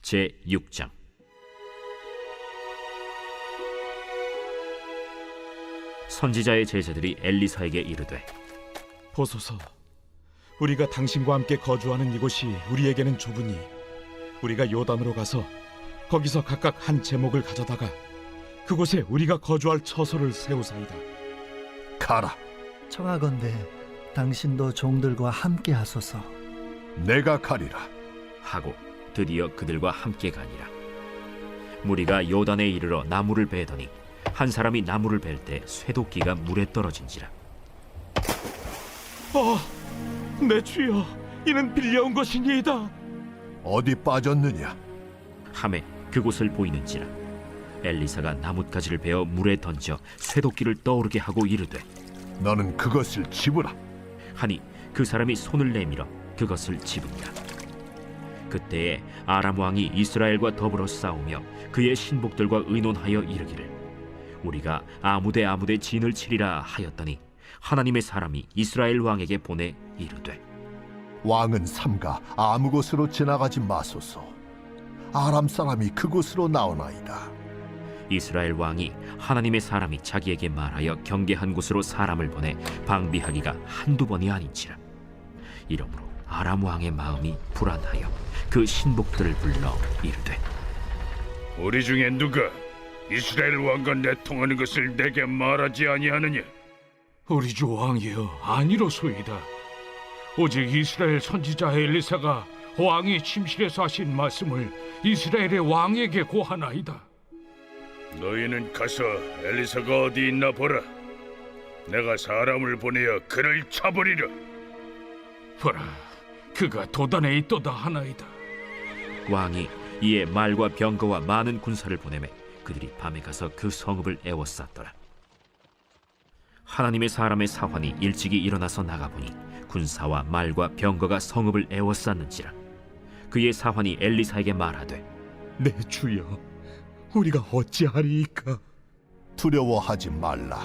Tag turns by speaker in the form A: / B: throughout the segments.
A: 제6장. 선지자의 제자들이 엘리사에게 이르되,
B: 보소서, 우리가 당신과 함께 거주하는 이곳이 우리에게는 좁으니 우리가 요단으로 가서 거기서 각각 한 제목을 가져다가 그곳에 우리가 거주할 처소를 세우사이다.
C: 가라.
D: 청하건대 당신도 종들과 함께 하소서.
C: 내가 가리라.
A: 하고 드디어 그들과 함께 가니라. 무리가 요단에 이르러 나무를 베더니 한 사람이 나무를 벨 때 쇠도끼가 물에 떨어진지라.
B: 내 주여, 이는 빌려온 것이니이다.
C: 어디 빠졌느냐?
A: 하매 그곳을 보이는지라. 엘리사가 나뭇가지를 베어 물에 던져 쇠도끼를 떠오르게 하고 이르되,
C: 너는 그것을 집으라.
A: 하니 그 사람이 손을 내밀어 그것을 집으니라. 그때에 아람 왕이 이스라엘과 더불어 싸우며 그의 신복들과 의논하여 이르기를, 우리가 아무데 진을 치리라 하였더니 하나님의 사람이 이스라엘 왕에게 보내 이르되,
C: 왕은 삼가 아무 곳으로 지나가지 마소서. 아람 사람이 그곳으로 나오나이다.
A: 이스라엘 왕이 하나님의 사람이 자기에게 말하여 경계한 곳으로 사람을 보내 방비하기가 한두 번이 아닌지라. 이러므로 아람 왕의 마음이 불안하여 그 신복들을 불러 이르되,
E: 우리 중에 누가 이스라엘 왕과 내통하는 것을 내게 말하지 아니하느냐?
F: 우리 주 왕이여, 아니로소이다. 오직 이스라엘 선지자 엘리사가 왕이 침실에서 하신 말씀을 이스라엘의 왕에게 고하나이다.
E: 너희는 가서 엘리사가 어디 있나 보라. 내가 사람을 보내어 그를 쳐버리려.
F: 보라, 그가 도단에 있도다 하나이다.
A: 왕이 이에 말과 병거와 많은 군사를 보내매 그들이 밤에 가서 그 성읍을 에워쌌더라. 하나님의 사람의 사환이 일찍이 일어나서 나가보니 군사와 말과 병거가 성읍을 에워쌌는지라. 그의 사환이 엘리사에게 말하되,
B: 내 주여, 우리가 어찌하리이까?
C: 두려워하지 말라.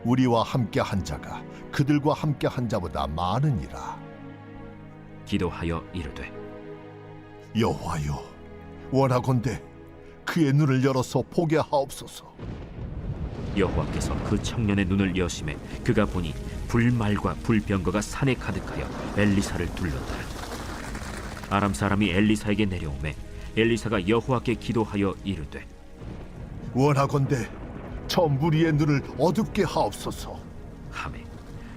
C: 우리와 함께 한 자가 그들과 함께 한 자보다 많으니라.
A: 기도하여 이르되,
C: 여호와여, 원하건대 그의 눈을 열어서 보게 하옵소서.
A: 여호와께서 그 청년의 눈을 여심해 그가 보니 불말과 불병거가 산에 가득하여 엘리사를 둘렀더라. 아람 사람이 엘리사에게 내려오매 엘리사가 여호와께 기도하여 이르되,
C: 원하건대 저 무리의 눈을 어둡게 하옵소서.
A: 하매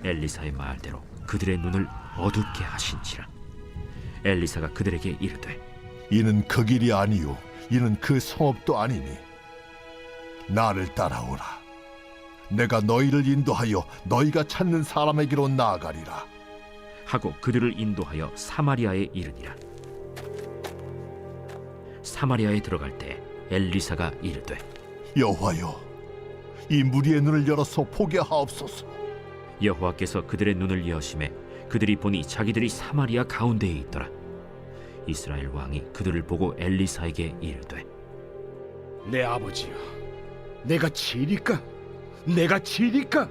A: 엘리사의 말대로 그들의 눈을 어둡게 하신지라. 엘리사가 그들에게 이르되,
C: 이는 그 길이 아니요 이는 그 성읍도 아니니 나를 따라오라. 내가 너희를 인도하여 너희가 찾는 사람에게로 나아가리라.
A: 하고 그들을 인도하여 사마리아에 이르니라. 사마리아에 들어갈 때 엘리사가 이르되,
C: 여호와여, 이 무리의 눈을 열어서 보게 하옵소서.
A: 여호와께서 그들의 눈을 여심해 그들이 보니 자기들이 사마리아 가운데에 있더라. 이스라엘 왕이 그들을 보고 엘리사에게 이르되,
G: 내 아버지여, 내가 치리까? 내가 치리까?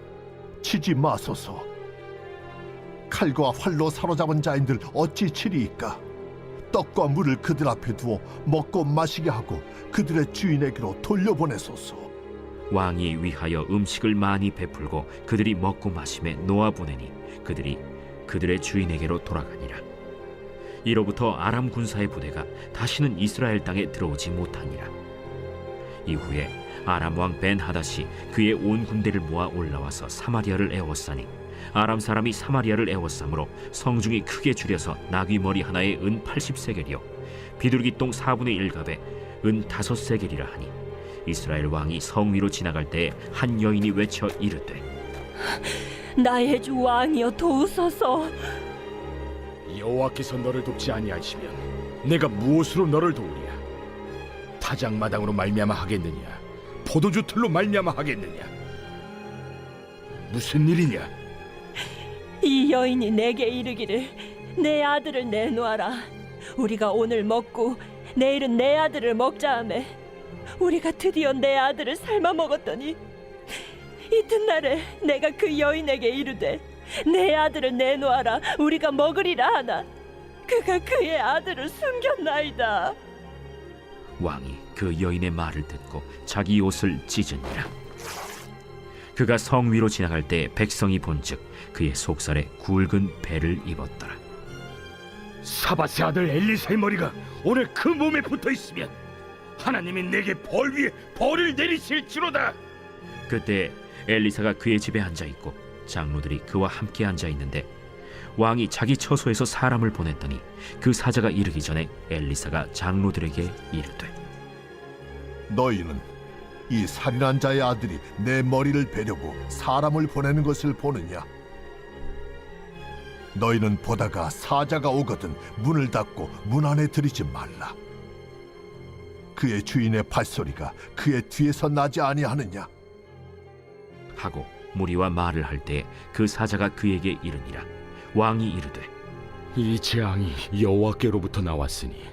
C: 치지 마소서. 칼과 활로 사로잡은 자인들 어찌 치리이까? 떡과 물을 그들 앞에 두어 먹고 마시게 하고 그들의 주인에게로 돌려보내소서.
A: 왕이 위하여 음식을 많이 베풀고 그들이 먹고 마심에 놓아보내니 그들이 그들의 주인에게로 돌아가니라. 이로부터 아람 군사의 부대가 다시는 이스라엘 땅에 들어오지 못하니라. 이후에 아람 왕 벤하닷이 그의 온 군대를 모아 올라와서 사마리아를 에워싸니 아람 사람이 사마리아를 에워싸므로 성중이 크게 줄여서 나귀 머리 하나에 은 80세겔이요 비둘기 똥 4분의 1갑에 은 5세겔이라 하니, 이스라엘 왕이 성 위로 지나갈 때에 한 여인이 외쳐 이르되,
H: 나의 주 왕이여, 도우소서.
G: 여호와께서 너를 돕지 아니하시면 내가 무엇으로 너를 도우랴? 타작마당으로 말미암아 하겠느냐? 포도주 틀로 말미암아 하겠느냐? 무슨 일이냐?
H: 이 여인이 내게 이르기를, 내 아들을 내놓아라. 우리가 오늘 먹고 내일은 내 아들을 먹자 하매 우리가 드디어 내 아들을 삶아 먹었더니 이튿날에 내가 그 여인에게 이르되 내 아들을 내놓아라 우리가 먹으리라 하나 그가 그의 아들을 숨겼나이다.
A: 왕이 그 여인의 말을 듣고 자기 옷을 찢으니라. 그가 성 위로 지나갈 때 백성이 본즉 그의 속살에 굵은 배를 입었더라.
E: 사밧의 아들 엘리사의 머리가 오늘 그 몸에 붙어 있으면 하나님이 내게 벌 위에 벌을 내리실지로다.
A: 그때 엘리사가 그의 집에 앉아 있고 장로들이 그와 함께 앉아 있는데 왕이 자기 처소에서 사람을 보냈더니 그 사자가 이르기 전에 엘리사가 장로들에게 이르되
C: 너희는 이 살인한 자의 아들이 내 머리를 베려고 사람을 보내는 것을 보느냐? 너희는 보다가 사자가 오거든 문을 닫고 문 안에 들이지 말라. 그의 주인의 발소리가 그의 뒤에서 나지 아니하느냐?
A: 하고 무리와 말을 할 때 그 사자가 그에게 이르니라. 왕이 이르되
G: 이 재앙이 여호와께로부터 나왔으니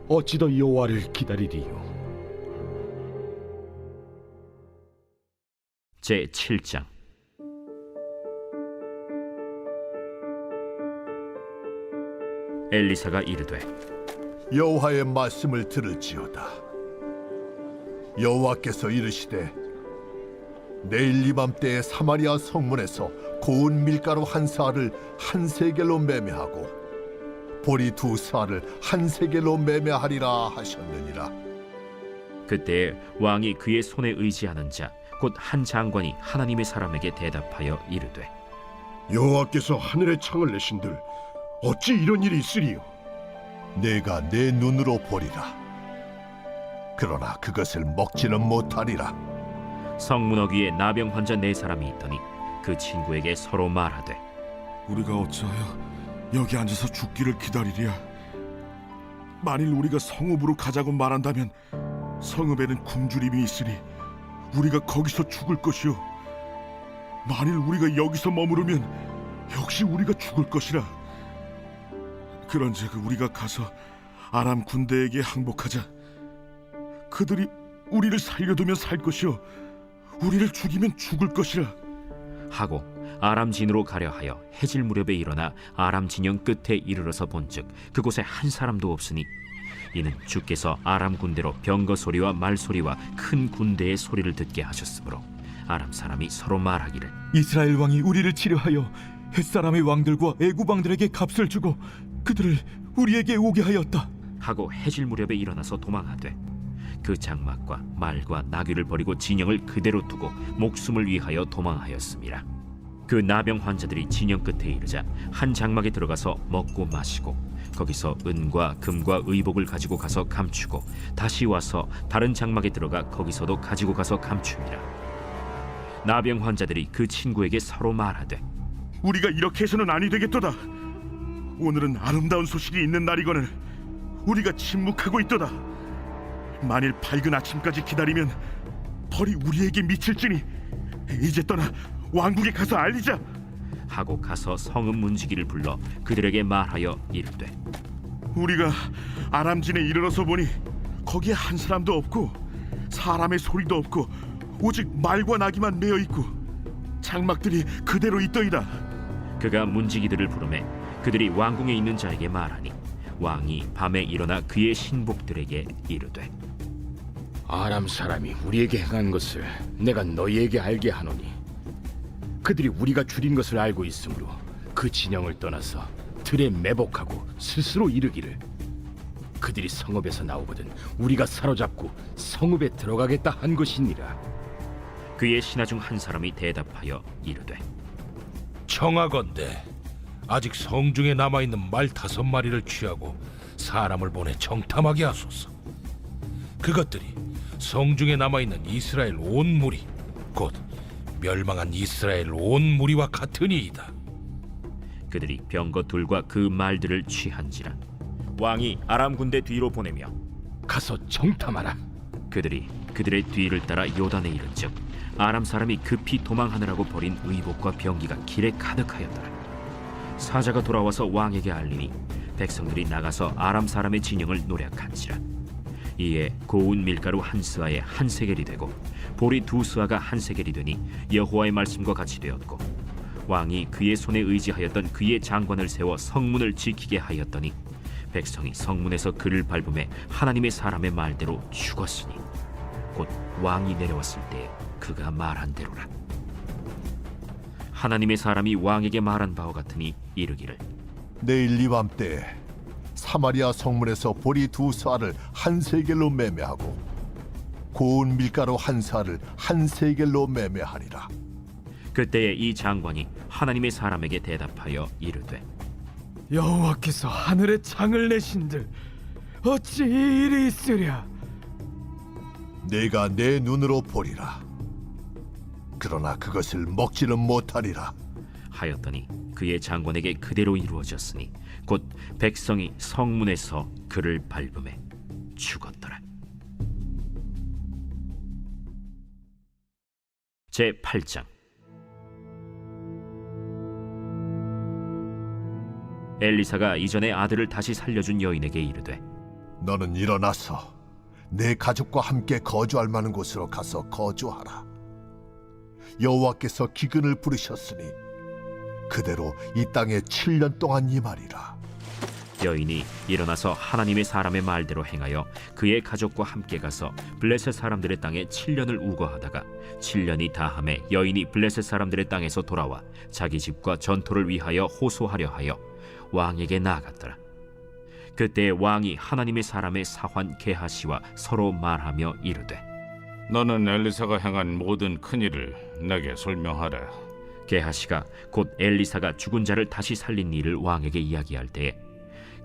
G: 어찌 더 여호와를 기다리리요?
A: 제 7장. 엘리사가 이르되
C: 여호와의 말씀을 들을지어다. 여호와께서 이르시되 내일 이맘때에 사마리아 성문에서 고운 밀가루 한 사를 한 세겔로 매매하고 보리 두 사를 한 세겔로 매매하리라 하셨느니라.
A: 그때 왕이 그의 손에 의지하는 자 곧 한 장관이 하나님의 사람에게 대답하여 이르되
E: 여호와께서 하늘의 창을 내신들 어찌 이런 일이 있으리요?
C: 내가 내 눈으로 보리라. 그러나 그것을 먹지는 못하리라.
A: 성문허 위에 나병 환자 4사람이 있더니 그 친구에게 서로 말하되
I: 우리가 어찌하여 여기 앉아서 죽기를 기다리랴? 만일 우리가 성읍으로 가자고 말한다면 성읍에는 굶주림이 있으니 우리가 거기서 죽을 것이요, 만일 우리가 여기서 머무르면 역시 우리가 죽을 것이라. 그런즉 우리가 가서 아람 군대에게 항복하자. 그들이 우리를 살려두면 살 것이요 우리를 죽이면 죽을 것이라.
A: 하고 아람 진으로 가려 하여 해질 무렵에 일어나 아람 진영 끝에 이르러서 본즉 그곳에 한 사람도 없으니 이는 주께서 아람 군대로 병거 소리와 말 소리와 큰 군대의 소리를 듣게 하셨으므로 아람 사람이 서로 말하기를
B: 이스라엘 왕이 우리를 치료하여 햇사람의 왕들과 애굽 왕들에게 값을 주고 그들을 우리에게 오게 하였다
A: 하고 해질 무렵에 일어나서 도망하되 그 장막과 말과 나귀를 버리고 진영을 그대로 두고 목숨을 위하여 도망하였습니다. 그 나병 환자들이 진영 끝에 이르자 한 장막에 들어가서 먹고 마시고 거기서 은과 금과 의복을 가지고 가서 감추고 다시 와서 다른 장막에 들어가 거기서도 가지고 가서 감춥니다. 나병 환자들이 그 친구에게 서로 말하되
I: 우리가 이렇게 해서는 아니 되겠도다. 오늘은 아름다운 소식이 있는 날이거늘 우리가 침묵하고 있도다. 만일 밝은 아침까지 기다리면 벌이 우리에게 미칠지니 이제 떠나 왕국에 가서 알리자.
A: 하고 가서 성읍 문지기를 불러 그들에게 말하여 이르되
I: 우리가 아람진에 이르러서 보니 거기에 한 사람도 없고 사람의 소리도 없고 오직 말과 나귀만 메어 있고 장막들이 그대로 있더이다.
A: 그가 문지기들을 부르매 그들이 왕궁에 있는 자에게 말하니 왕이 밤에 일어나 그의 신복들에게 이르되
G: 아람 사람이 우리에게 행한 것을 내가 너희에게 알게 하노니 그들이 우리가 줄인 것을 알고 있으므로 그 진영을 떠나서 들에 매복하고 스스로 이르기를 그들이 성읍에서 나오거든 우리가 사로잡고 성읍에 들어가겠다 한 것이니라.
A: 그의 신하 중 한 사람이 대답하여 이르되
F: 청하건대 아직 성중에 남아있는 말 5마리를 취하고 사람을 보내 정탐하게 하소서. 그것들이 성중에 남아있는 이스라엘 온 무리 곧 멸망한 이스라엘 온 무리와 같으니이다.
A: 그들이 병거 둘과 그 말들을 취한지라 왕이 아람 군대 뒤로 보내며
G: 가서 정탐하라.
A: 그들이 그들의 뒤를 따라 요단에 이른즉 아람 사람이 급히 도망하느라고 버린 의복과 병기가 길에 가득하였더라. 사자가 돌아와서 왕에게 알리니 백성들이 나가서 아람 사람의 진영을 노략한지라. 이에 고운 밀가루 한 스아에 한 세겔이 되고 보리 2스아가 한 세겔이 되니 여호와의 말씀과 같이 되었고 왕이 그의 손에 의지하였던 그의 장관을 세워 성문을 지키게 하였더니 백성이 성문에서 그를 밟음에 하나님의 사람의 말대로 죽었으니 곧 왕이 내려왔을 때 그가 말한 대로라. 하나님의 사람이 왕에게 말한 바와 같으니 이르기를
C: 내일 이밤 때 사마리아 성문에서 보리 2사를 한 세겔로 매매하고 고운 밀가루 1사를 한 세겔로 매매하리라.
A: 그때에 이 장관이 하나님의 사람에게 대답하여 이르되
E: 여호와께서 하늘에 창을 내신들 어찌 이 일이 있으랴?
C: 내가 내 눈으로 보리라. 그러나 그것을 먹지는 못하리라.
A: 하였더니 그의 장관에게 그대로 이루어졌으니 곧 백성이 성문에서 그를 밟음에 죽었더라. 제8장. 엘리사가 이전에 아들을 다시 살려준 여인에게 이르되
C: 너는 일어나서 내 가족과 함께 거주할 만한 곳으로 가서 거주하라. 여호와께서 기근을 부르셨으니 그대로 이 땅에 7년 동안 임하리라.
A: 여인이 일어나서 하나님의 사람의 말대로 행하여 그의 가족과 함께 가서 블레셋 사람들의 땅에 7년을 우거하다가 7년이 다함에 여인이 블레셋 사람들의 땅에서 돌아와 자기 집과 전토를 위하여 호소하려 하여 왕에게 나아갔더라. 그때 왕이 하나님의 사람의 사환 게하시와 서로 말하며 이르되
J: 너는 엘리사가 행한 모든 큰일을 내게 설명하라.
A: 게하시가 곧 엘리사가 죽은 자를 다시 살린 일을 왕에게 이야기할 때에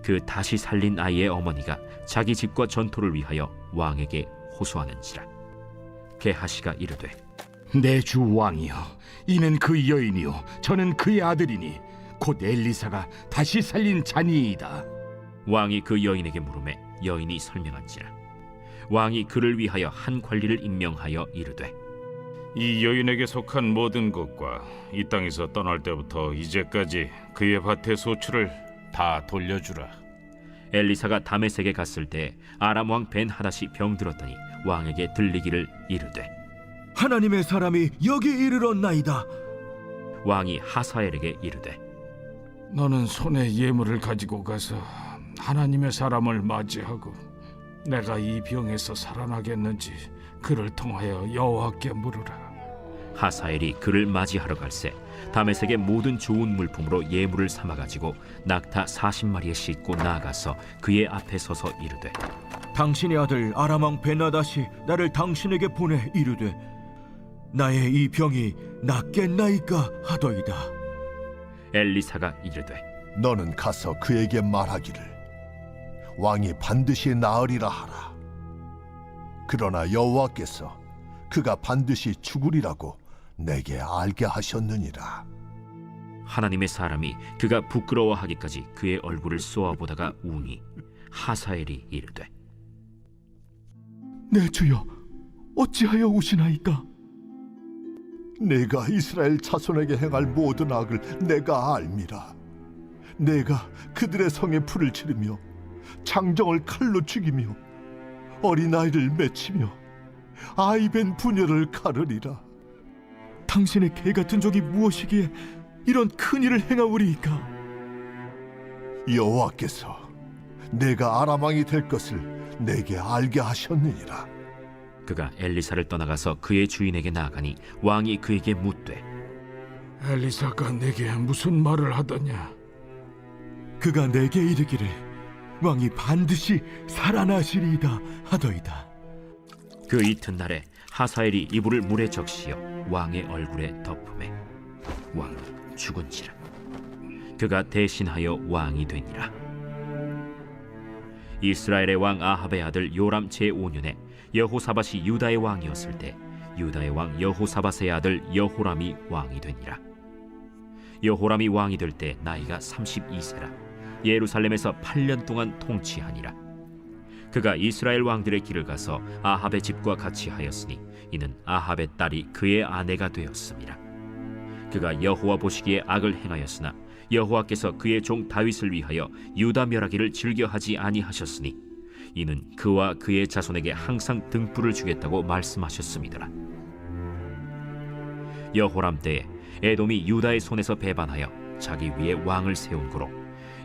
A: 그 다시 살린 아이의 어머니가 자기 집과 전토를 위하여 왕에게 호소하는지라. 게하시가 이르되
G: 내 주 왕이여, 이는 그 여인이요 저는 그의 아들이니 곧 엘리사가 다시 살린 자니이다.
A: 왕이 그 여인에게 물으매 여인이 설명한지라. 왕이 그를 위하여 한 관리를 임명하여 이르되
J: 이 여인에게 속한 모든 것과 이 땅에서 떠날 때부터 이제까지 그의 밭의 소출을 다 돌려주라.
A: 엘리사가 다메섹에 갔을 때 아람 왕 벤하닷이 병들었더니 왕에게 들리기를 이르되
E: 하나님의 사람이 여기 이르렀나이다.
A: 왕이 하사엘에게 이르되
J: 너는 손에 예물을 가지고 가서 하나님의 사람을 맞이하고 내가 이 병에서 살아나겠는지 그를 통하여 여호와께 물으라.
A: 하사엘이 그를 맞이하러 갈새 다메섹의 모든 좋은 물품으로 예물을 삼아가지고 낙타 40마리에 싣고 나아가서 그의 앞에 서서 이르되
E: 당신의 아들 아람 왕 벤하닷이 나를 당신에게 보내 이르되 나의 이 병이 낫겠나이까 하더이다.
A: 엘리사가 이르되
C: 너는 가서 그에게 말하기를 왕이 반드시 나으리라 하라. 그러나 여호와께서 그가 반드시 죽으리라고 내게 알게 하셨느니라.
A: 하나님의 사람이 그가 부끄러워하기까지 그의 얼굴을 쏘아보다가 우니 하사엘이 이르되
B: 내 주여, 어찌하여 우시나이까?
C: 내가 이스라엘 자손에게 행할 모든 악을 내가 알미라. 내가 그들의 성에 불을 지르며 장정을 칼로 죽이며 어린아이를 맺히며 아이벤 부녀를 가르리라.
B: 당신의 개 같은 적이 무엇이기에 이런 큰 일을 행하오리이까?
C: 여호와께서 내가 아람 왕이 될 것을 내게 알게 하셨느니라.
A: 그가 엘리사를 떠나가서 그의 주인에게 나아가니 왕이 그에게 묻되
J: 엘리사가 내게 무슨 말을 하더냐?
B: 그가 내게 이르기를 왕이 반드시 살아나시리이다 하더이다.
A: 그 이튿날에 하사엘이 이불을 물에 적시어 왕의 얼굴에 덮음에 왕이 죽은지라. 그가 대신하여 왕이 되니라. 이스라엘의 왕 아합의 아들 요람 제5년에 여호사밧이 유다의 왕이었을 때 유다의 왕 여호사밧의 아들 여호람이 왕이 되니라. 여호람이 왕이 될 때 나이가 32세라 예루살렘에서 8년 동안 통치하니라. 그가 이스라엘 왕들의 길을 가서 아합의 집과 같이 하였으니 이는 아합의 딸이 그의 아내가 되었습니다. 그가 여호와 보시기에 악을 행하였으나 여호와께서 그의 종 다윗을 위하여 유다 멸하기를 즐겨하지 아니하셨으니 이는 그와 그의 자손에게 항상 등불을 주겠다고 말씀하셨음이더라. 여호람 때에 에돔이 유다의 손에서 배반하여 자기 위에 왕을 세운 고로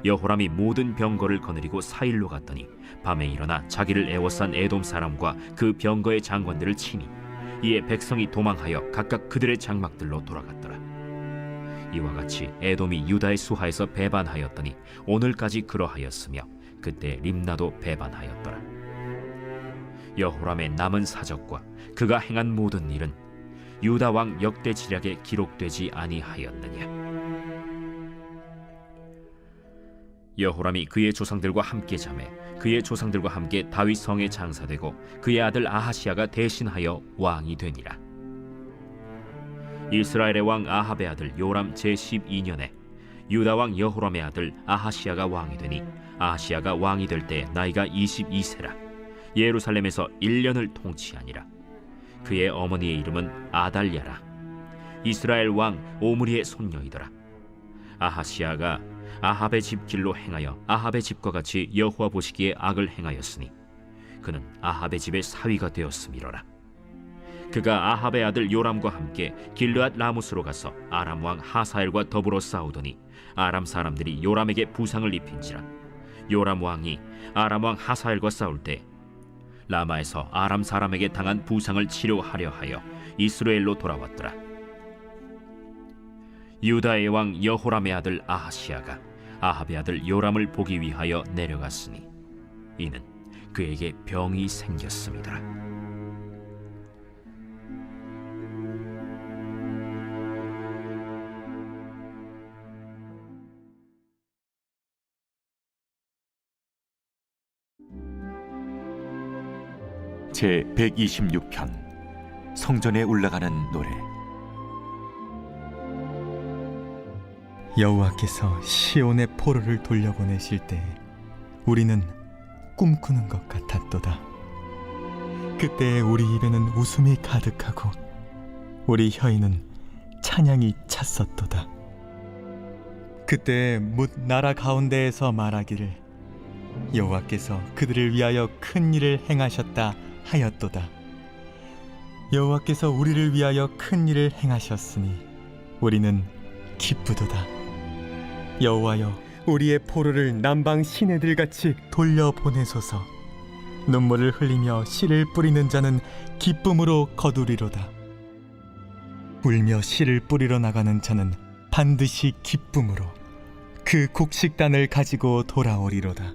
A: 여호람이 모든 병거를 거느리고 사일로 갔더니 밤에 일어나 자기를 애워싼 에돔 사람과 그 병거의 장관들을 치니 이에 백성이 도망하여 각각 그들의 장막들로 돌아갔더라. 이와 같이 에돔이 유다의 수하에서 배반하였더니 오늘까지 그러하였으며 그때 림나도 배반하였더라. 여호람의 남은 사적과 그가 행한 모든 일은 유다 왕 역대지략에 기록되지 아니하였느냐. 여호람이 그의 조상들과 함께 자매 그의 조상들과 함께 다윗 성에 장사되고 그의 아들 아하시아가 대신하여 왕이 되니라. 이스라엘의 왕 아합의 아들 요람 제12년에 유다 왕 여호람의 아들 아하시아가 왕이 되니 아하시아가 왕이 될 때 나이가 22세라. 예루살렘에서 1년을 통치하니라. 그의 어머니의 이름은 아달랴라. 이스라엘 왕 오므리의 손녀이더라. 아하시아가 아합의 집 길로 행하여 아합의 집과 같이 여호와 보시기에 악을 행하였으니 그는 아합의 집의 사위가 되었음이로라. 그가 아합의 아들 요람과 함께 길르앗 라무스로 가서 아람 왕 하사엘과 더불어 싸우더니 아람 사람들이 요람에게 부상을 입힌지라. 요람 왕이 아람 왕 하사엘과 싸울 때 라마에서 아람 사람에게 당한 부상을 치료하려 하여 이스라엘로 돌아왔더라. 유다의 왕 여호람의 아들 아하시아가 아합의 아들 요람을 보기 위하여 내려갔으니 이는 그에게 병이 생겼음이더라.
K: 제 126편 성전에 올라가는 노래.
L: 여호와께서 시온의 포로를 돌려보내실 때 우리는 꿈꾸는 것 같았도다. 그때 우리 입에는 웃음이 가득하고 우리 혀에는 찬양이 찼었도다. 그때 뭇 나라 가운데에서 말하기를 여호와께서 그들을 위하여 큰 일을 행하셨다 하였도다. 여호와께서 우리를 위하여 큰 일을 행하셨으니 우리는 기쁘도다. 여호와여, 우리의 포로를 남방 시내들같이 돌려보내소서. 눈물을 흘리며 씨를 뿌리는 자는 기쁨으로 거두리로다. 울며 씨를 뿌리러 나가는 자는 반드시 기쁨으로 그 곡식단을 가지고 돌아오리로다.